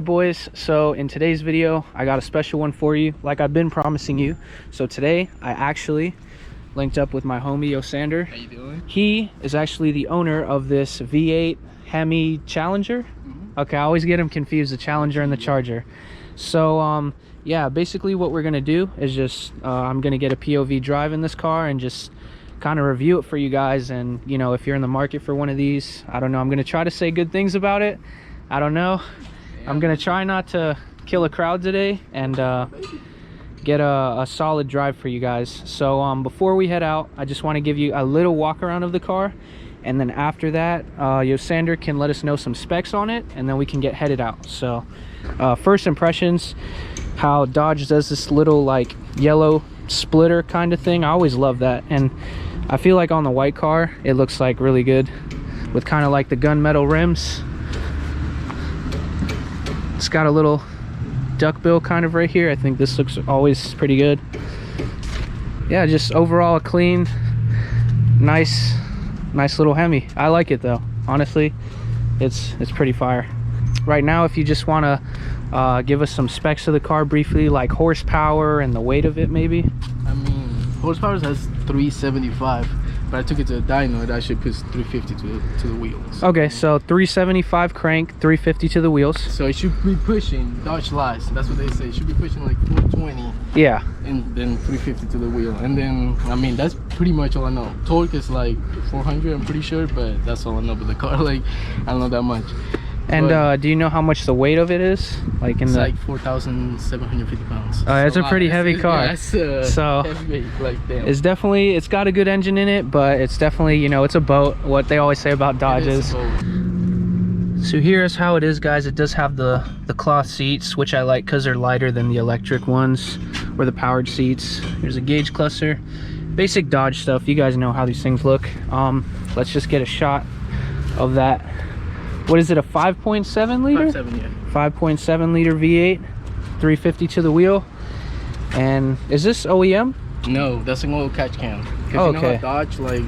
boys, so in today's video I got a special one for you, like I've been promising you. So today I actually linked up with my homie Yosander. How you doing? He is actually the owner of this V8 Hemi Challenger. Okay, I always get him confused, the Challenger and the Charger. So yeah, basically what we're gonna do is just I'm gonna get a POV drive in this car and just kind of review it for you guys. And you know, if you're in the market for one of these, I don't know, I'm gonna try to say good things about it. I don't know. I'm gonna try not to kill a crowd today and get a solid drive for you guys. So before we head out, I just want to give you a little walk around of the car, and then after that Yosander can let us know some specs on it, and then we can get headed out. So first impressions, how Dodge does this little like yellow splitter kind of thing. I always love that, and I feel like on the white car it looks like really good with kind of like the gunmetal rims. It's got a little duckbill kind of right here. I think this looks always pretty good. Yeah, just overall a clean, nice little Hemi. I like it though, honestly. It's pretty fire. Right now, if you just want to give us some specs of the car briefly, like horsepower and the weight of it maybe. I mean, horsepower has 375, but I took it to a dyno. It actually puts 350 to the wheels. Okay, so 375 crank, 350 to the wheels. So it should be pushing, Dodge lies, that's what they say. It should be pushing like 420. Yeah. And then 350 to the wheel. And then, I mean, that's pretty much all I know. Torque is like 400, I'm pretty sure, but that's all I know about the car. Like, I don't know that much. And do you know how much the weight of it is? Like in it's the like 4,750 pounds. It's a pretty heavy car. Yeah, it's so heavy, like, damn. It's got a good engine in it, but it's definitely, you know, it's a boat. What they always say about Dodges. So here's how it is, guys. It does have the cloth seats, which I like because they're lighter than the electric ones or the powered seats. Here's a gauge cluster, basic Dodge stuff. You guys know how these things look. Let's just get a shot of that. What is it, a 5.7 liter? 5.7, yeah. 5.7 liter V8, 350 to the wheel. And is this OEM? No, that's an oil catch can. Oh, you know how Dodge, like,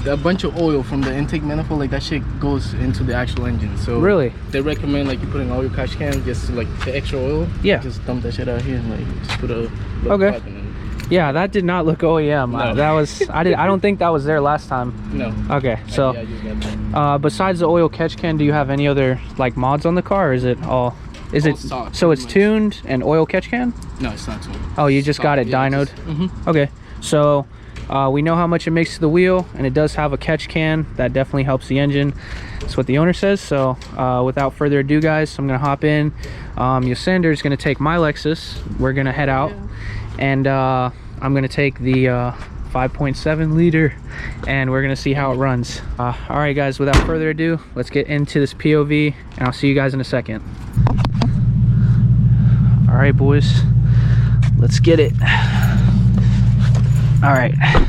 a bunch of oil from the intake manifold, like that shit goes into the actual engine. So really, they recommend like you put an oil catch can, just like the extra oil. Yeah. Just dump that shit out here and like just put a okay. pipe in it. Yeah, that did not look OEM. No. That was I don't think that was there last time. No. Okay, so yeah, I just got that. Besides the oil catch can, do you have any other like mods on the car, or is it all? Is all it stock, so it's tuned and oil catch can? No, it's not tuned. Oh, you just got it dynoed. Okay, so we know how much it makes to the wheel, and it does have a catch can. That definitely helps the engine. That's what the owner says. So without further ado, guys, I'm gonna hop in. Yosander is gonna take my Lexus. We're gonna head out, and I'm gonna take the 5.7 liter, and we're gonna see how it runs. All right, guys, without further ado, let's get into this POV, and I'll see you guys in a second. All right, boys, let's get it. All right, I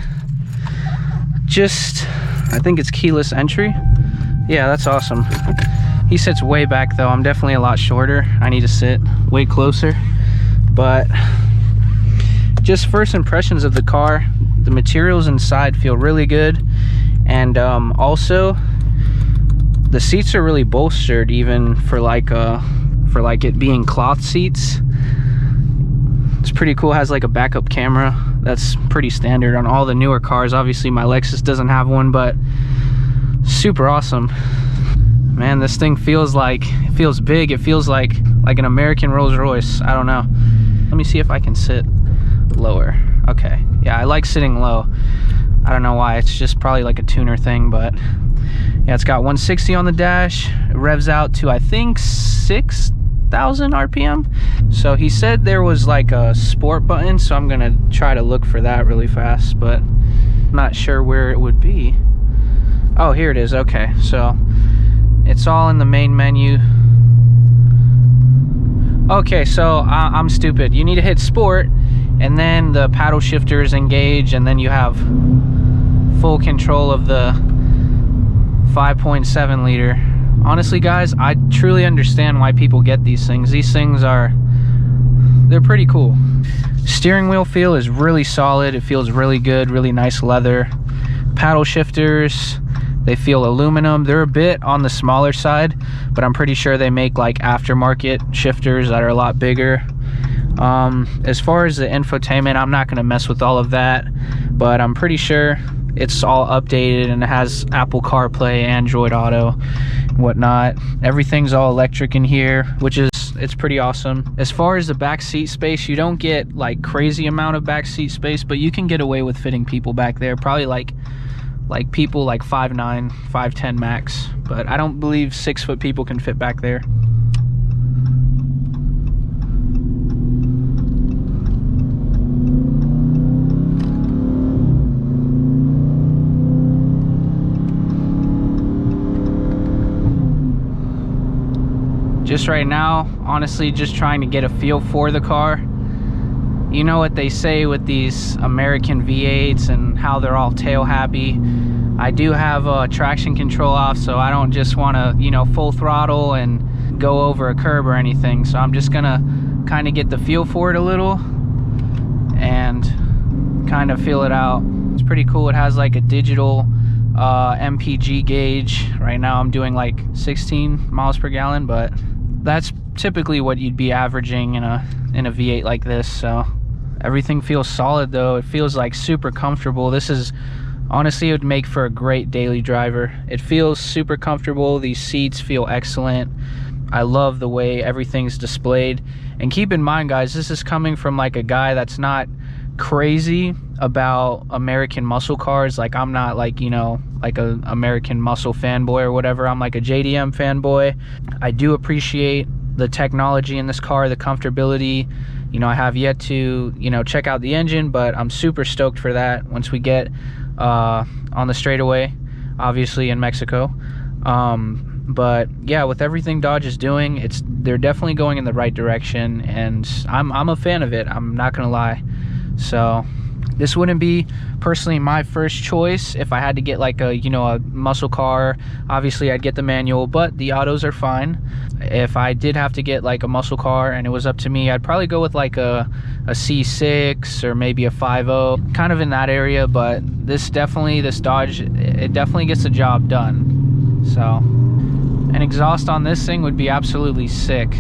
think it's keyless entry. Yeah, that's awesome. He sits way back though. I'm definitely a lot shorter. I need to sit way closer. But just first impressions of the car, the materials inside feel really good. And also the seats are really bolstered, even for like it being cloth seats. It's pretty cool. It has like a backup camera. That's pretty standard on all the newer cars. Obviously my Lexus doesn't have one, but super awesome. Man, this thing feels big. It feels like an American Rolls Royce. I don't know. Let me see if I can sit lower. Okay, yeah, I like sitting low. I don't know why. It's just probably like a tuner thing, but yeah, it's got 160 on the dash. It revs out to I think 6,000 RPM. So he said there was like a sport button, so I'm gonna try to look for that really fast, but I'm not sure where it would be. Oh, here it is. Okay, so it's all in the main menu. Okay, so I'm stupid. You need to hit sport, and then the paddle shifters engage, and then you have full control of the 5.7 liter. Honestly, guys, I truly understand why people get these things. These things they're pretty cool. Steering wheel feel is really solid. It feels really good, really nice leather. Paddle shifters, They feel aluminum. They're a bit on the smaller side, but I'm pretty sure they make like aftermarket shifters that are a lot bigger. As far as the infotainment, I'm not going to mess with all of that, but I'm pretty sure it's all updated and it has Apple CarPlay, Android Auto, whatnot. Everything's all electric in here, which is, it's pretty awesome. As far as the back seat space, you don't get like crazy amount of back seat space, but you can get away with fitting people back there, probably like people like 5'9", 5'10" max, but I don't believe 6 foot people can fit back there. Just right now, honestly, just trying to get a feel for the car. You know what they say with these American V8s and how they're all tail happy. I do have traction control off, so I don't just want to, you know, full throttle and go over a curb or anything. So I'm just gonna kind of get the feel for it a little and kind of feel it out. It's pretty cool. It has like a digital MPG gauge. Right now I'm doing like 16 miles per gallon, but that's typically what you'd be averaging in a V8 like this. So everything feels solid though. It feels like super comfortable. This is honestly, it would make for a great daily driver. It feels super comfortable. These seats feel excellent. I love the way everything's displayed. And keep in mind, guys, this is coming from like a guy that's not crazy about American muscle cars. Like, I'm not like, you know, like a American muscle fanboy or whatever. I'm like a JDM fanboy. I do appreciate the technology in this car, the comfortability. You know, I have yet to, you know, check out the engine, but I'm super stoked for that once we get on the straightaway, obviously in Mexico. But yeah, with everything Dodge is doing, they're definitely going in the right direction, and I'm a fan of it. I'm not gonna lie. So this wouldn't be personally my first choice if I had to get like a, you know, a muscle car. Obviously I'd get the manual, but the autos are fine. If I did have to get like a muscle car and it was up to me, I'd probably go with like a C6 or maybe a 5.0, kind of in that area. But this Dodge, it definitely gets the job done. So an exhaust on this thing would be absolutely sick.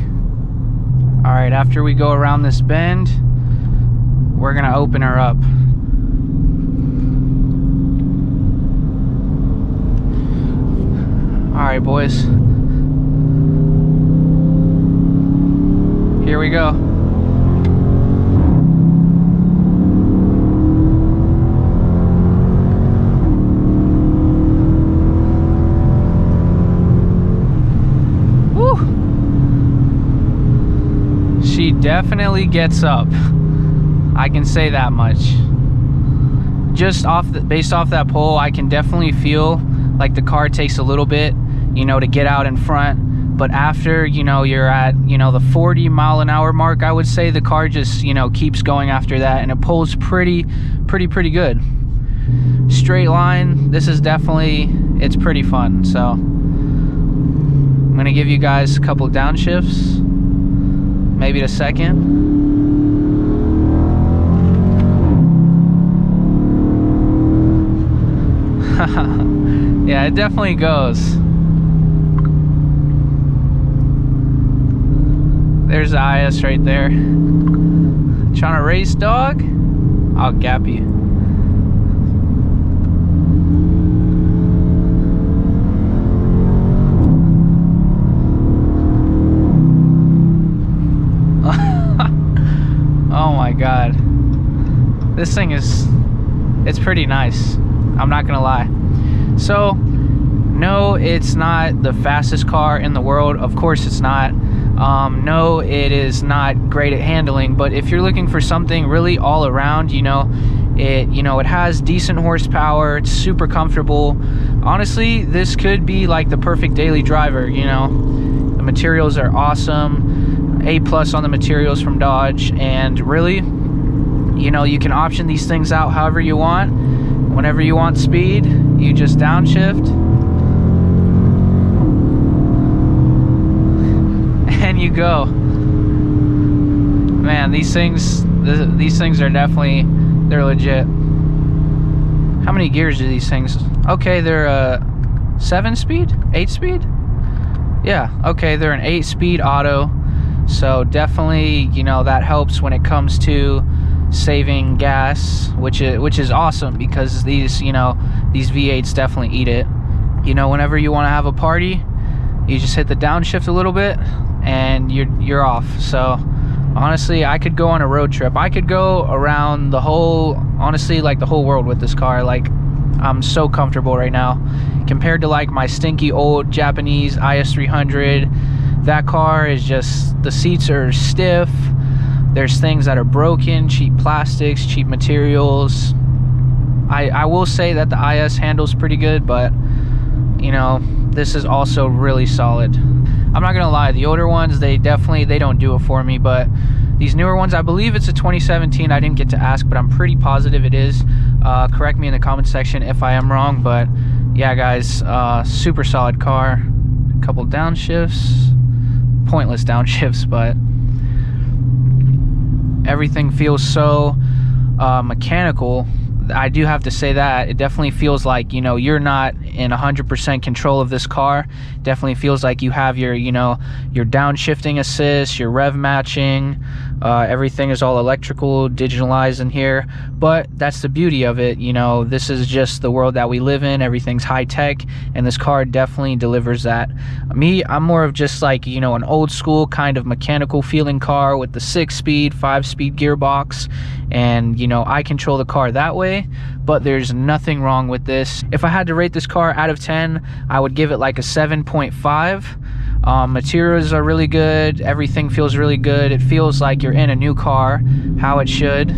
All right, after we go around this bend, we're gonna open her up. All right, boys. Here we go. Woo! She definitely gets up. I can say that much. Just based off that pole, I can definitely feel like the car takes a little bit, you know, to get out in front. But after, you know, you're at, you know, the 40 mile an hour mark, I would say the car just, you know, keeps going after that, and it pulls pretty good. Straight line, this is definitely, it's pretty fun. So I'm gonna give you guys a couple downshifts, maybe the second. Yeah, it definitely goes. There's the IS right there. Trying to race, dog? I'll gap you. Oh my god. This thing is, it's pretty nice. I'm not gonna lie. So, no, it's not the fastest car in the world. Of course it's not. No, it is not great at handling, but if you're looking for something really all around, you know, it has decent horsepower, it's super comfortable. Honestly, this could be like the perfect daily driver, you know. The materials are awesome. A+ on the materials from Dodge, and really, you know, you can option these things out however you want. Whenever you want speed, you just downshift and you go. Man, these things are definitely, they're legit. How many gears do these things? Okay, they're 7-speed, 8-speed. Yeah, okay, they're an 8-speed auto, so definitely, you know, that helps when it comes to saving gas, which is awesome, because these, you know, these V8s definitely eat it. You know, whenever you want to have a party, you just hit the downshift a little bit and you're off. So honestly, I could go on a road trip. I could go around the whole, honestly, like the whole world with this car. Like, I'm so comfortable right now compared to like my stinky old Japanese IS300. That car is just, the seats are stiff. There's things that are broken, cheap plastics, cheap materials. I will say that the IS handles pretty good, but you know, this is also really solid. I'm not gonna lie, the older ones, they don't do it for me, but these newer ones, I believe it's a 2017. I didn't get to ask, but I'm pretty positive it is. Correct me in the comment section if I am wrong, but yeah, guys, super solid car. A couple downshifts, pointless downshifts, but everything feels so mechanical. I do have to say that it definitely feels like, you know, you're not in 100% control of this car. Definitely feels like you have your, you know, your downshifting assist, your rev matching, everything is all electrical, digitalized in here. But that's the beauty of it, you know, this is just the world that we live in. Everything's high tech, and this car definitely delivers that. Me, I'm more of just like, you know, an old school kind of mechanical feeling car with the 6-speed, 5-speed gearbox, and you know, I control the car that way. But there's nothing wrong with this. If I had to rate this car out of 10, I would give it like a 7.5. Materials are really good, everything feels really good. It feels like you're in a new car, how it should.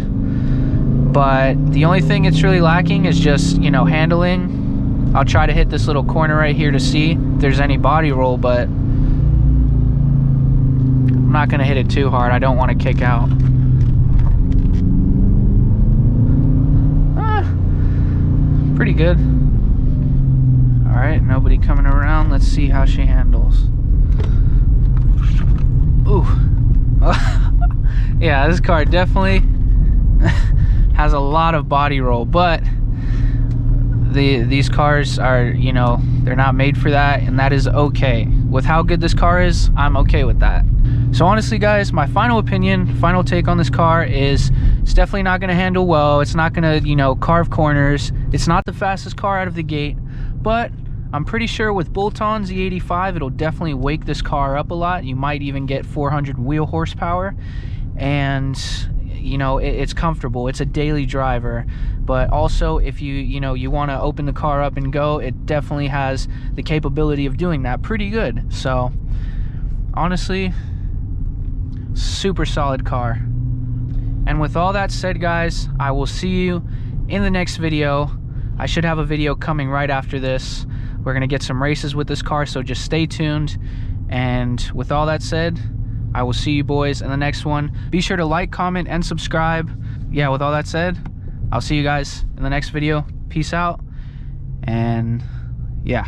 But the only thing it's really lacking is just, you know, handling. I'll try to hit this little corner right here to see if there's any body roll, but I'm not gonna hit it too hard. I don't want to kick out. Pretty good. All right, nobody coming around. Let's see how she handles. Ooh. Yeah, this car definitely has a lot of body roll, but these cars are, you know, they're not made for that, and that is okay. With how good this car is, I'm okay with that. So honestly, guys, my final opinion, final take on this car is it's definitely not going to handle well. It's not going to, you know, carve corners. It's not the fastest car out of the gate, but I'm pretty sure with bolt-on Z85, it'll definitely wake this car up a lot. You might even get 400 wheel horsepower, and you know, it's comfortable. It's a daily driver. But also, if you know, you want to open the car up and go, it definitely has the capability of doing that pretty good. So honestly, super solid car. And with all that said, guys, I will see you in the next video. I should have a video coming right after this. We're gonna get some races with this car, so just stay tuned. And with all that said, I will see you boys in the next one. Be sure to like, comment, and subscribe. Yeah, with all that said, I'll see you guys in the next video. Peace out, and yeah.